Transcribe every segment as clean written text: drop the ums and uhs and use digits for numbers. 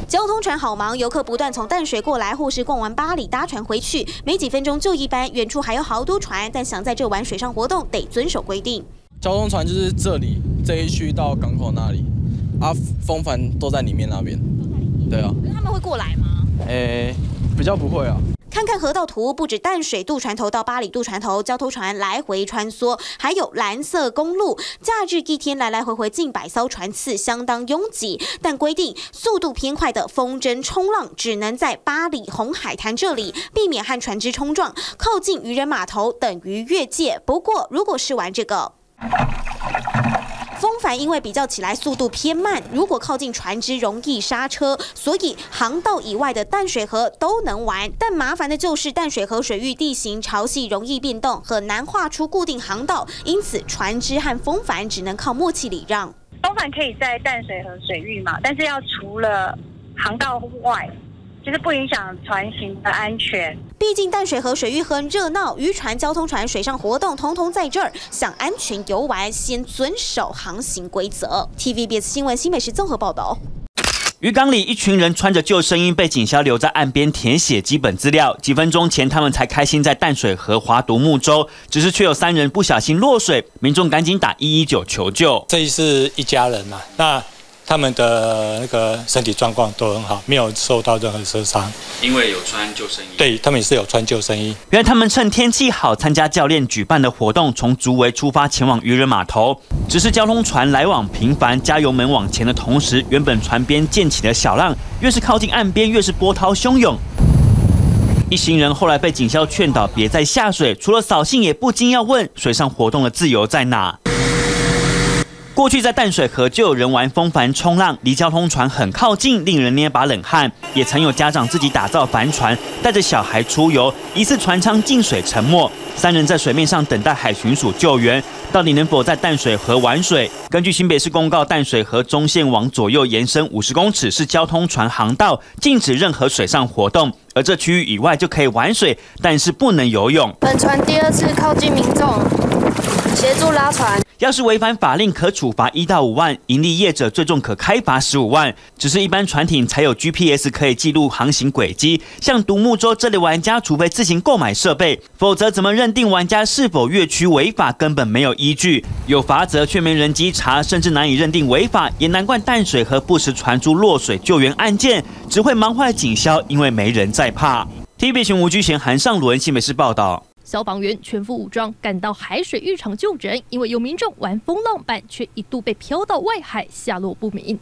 交通船好忙，游客不断从淡水过来，或是逛完巴黎搭船回去，没几分钟就一班，远处还有好多船，但想在这玩水上活动得遵守规定。交通船就是这一区到港口那里，风帆都在里面那边。对啊。他们会过来吗？比较不会啊。看看河道图，不止淡水渡船头到巴黎渡船头，交通船来回穿梭，还有蓝色公路。假日一天来来回回近100艘船次，相当拥挤。但规定速度偏快的风筝冲浪只能在巴黎红海滩这里，避免和船只冲撞。靠近渔人码头等于越界。不过，如果是玩这个。风帆因为比较起来速度偏慢，如果靠近船只容易刹车，所以航道以外的淡水河都能玩。但麻烦的就是淡水河水域地形潮汐容易变动，很难画出固定航道，因此船只和风帆只能靠默契礼让。风帆可以在淡水河水域嘛，但是要除了航道外。就是不影响船行的安全。毕竟淡水河水域很热闹，渔船、交通船、水上活动统统在这儿。想安全游玩，先遵守航行规则。TVBS 新闻新北市综合报道。渔港里，一群人穿着救生衣被警消留在岸边填写基本资料。几分钟前，他们才开心在淡水河划独木舟，只是却有3人不小心落水，民众赶紧打119求救。这是一家人嘛？那。他们的那个身体状况都很好，没有受到任何受伤。因为有穿救生衣，对他们也是有穿救生衣。原来他们趁天气好，参加教练举办的活动，从竹围出发前往渔人码头。只是交通船来往频繁，加油门往前的同时，原本船边溅起的小浪，越是靠近岸边，越是波涛汹涌。一行人后来被警消劝导别再下水，除了扫兴，也不禁要问：水上活动的自由在哪？过去在淡水河就有人玩风帆冲浪，离交通船很靠近，令人捏把冷汗。也曾有家长自己打造帆船，带着小孩出游，疑似船舱进水沉没，3人在水面上等待海巡署救援。到底能否在淡水河玩水？根据新北市公告，淡水河中线往左右延伸50公尺是交通船航道，禁止任何水上活动。而这区域以外就可以玩水，但是不能游泳。本船第2次靠近民众，协助拉船。要是违反法令，可处罚1到5万；营利业者最重可开罚15万。只是一般船艇才有 GPS 可以记录航行轨迹，像独木舟这类玩家，除非自行购买设备，否则怎么认定玩家是否越区违法，根本没有依据。有罚则却没人稽查，甚至难以认定违法，也难怪淡水河不时传出落水救援案件，只会忙坏警消，因为没人在怕。TVB 新闻吴居贤、韩尚伦新北市报道。消防员全副武装赶到海水浴场救人，因为有民众玩风浪板，却一度被飘到外海，下落不明。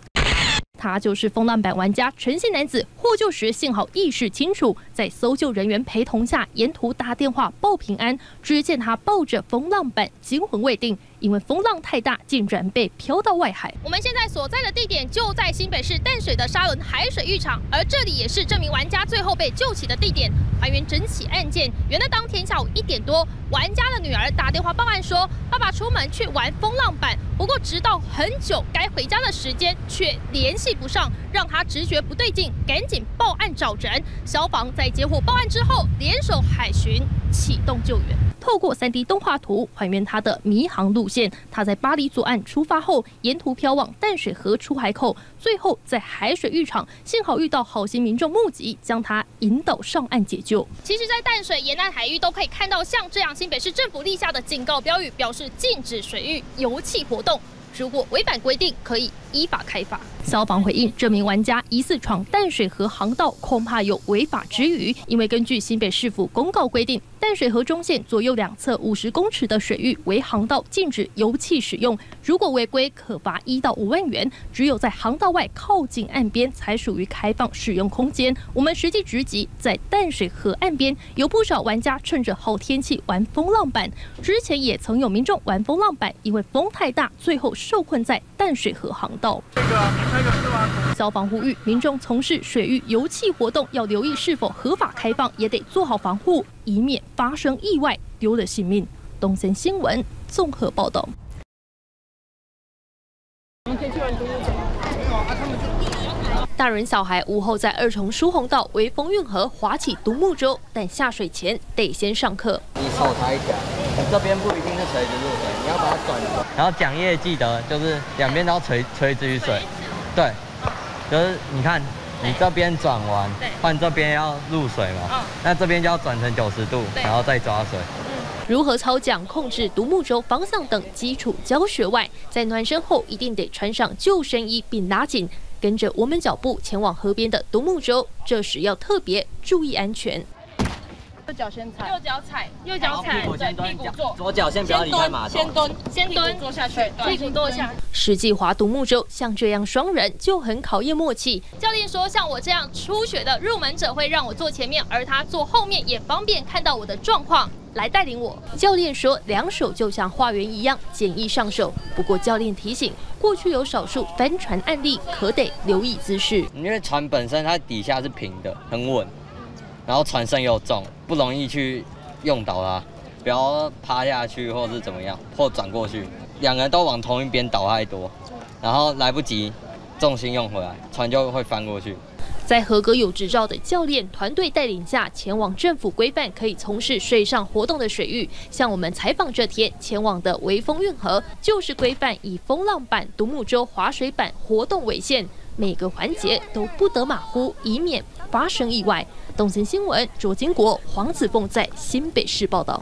他就是风浪板玩家陈姓男子，获救时幸好意识清楚，在搜救人员陪同下，沿途打电话报平安。只见他抱着风浪板，惊魂未定，因为风浪太大，竟然被飘到外海。我们现在所在的地点就在新北市淡水的沙仑海水浴场，而这里也是这名玩家最后被救起的地点。还原整起案件，原来当天下午1点多，玩家的女儿打电话报案说，爸爸出门去玩风浪板，不过直到很久该回家的时间却联系不上，让他直觉不对劲，赶紧报案找人。消防在接获报案之后，联手海巡启动救援。透过3D 动画图还原他的迷航路线，他在巴黎作案出发后，沿途飘往淡水河出海口，最后在海水浴场，幸好遇到好心民众目击，将他引导上岸解救。其实，在淡水沿岸海域都可以看到像这样新北市政府立下的警告标语，表示禁止水域游憩活动。如果违反规定，可以依法开罚。消防回应，这名玩家疑似闯淡水河航道，恐怕有违法之余，因为根据新北市府公告规定，淡水河中线左右2侧50公尺的水域为航道，禁止游憩使用。如果违规，可罚1到5万元。只有在航道外靠近岸边，才属于开放使用空间。我们实际直击在淡水河岸边，有不少玩家趁着好天气玩风浪板。之前也曾有民众玩风浪板，因为风太大，最后受困在淡水河航道。消防呼吁民众从事水域游憩活动，要留意是否合法开放，也得做好防护，以免发生意外，丢了性命。东森新闻综合报道。大人小孩午后在2重疏洪道微风运河划起独木舟，但下水前得先上课。你手抬起来，你这边不一定是垂直入水，你要把它转。然后桨叶记得就是2边都要垂直于水，对，就是你看你这边转弯，换这边要入水嘛，那这边就要转成90度，然后再抓水。如何操桨、控制独木舟方向等基础教学外，在暖身后一定得穿上救生衣并拉紧，跟着我们脚步前往河边的独木舟，这时要特别注意安全。右脚先踩，右脚踩，屁股先蹲，左脚先不要离开马头，先蹲，坐下去，屁股坐下。实际划独木舟，像这样双人就很考验默契。教练说，像我这样初学的入门者会让我坐前面，而他坐后面也方便看到我的状况。来带领我。教练说，两手就像画圆一样，简易上手。不过教练提醒，过去有少数翻船案例，可得留意姿势。因为船本身它底下是平的，很稳，然后船身又重，不容易去用倒它，不要趴下去或是怎么样，或转过去，两个人都往同一边倒太多，然后来不及重心用回来，船就会翻过去。在合格有执照的教练团队带领下，前往政府规范可以从事水上活动的水域。像我们采访这天前往的微风运河，就是规范以风浪板、独木舟、滑水板活动为限，每个环节都不得马虎，以免发生意外。东森新闻卓金国、黄子凤在新北市报道。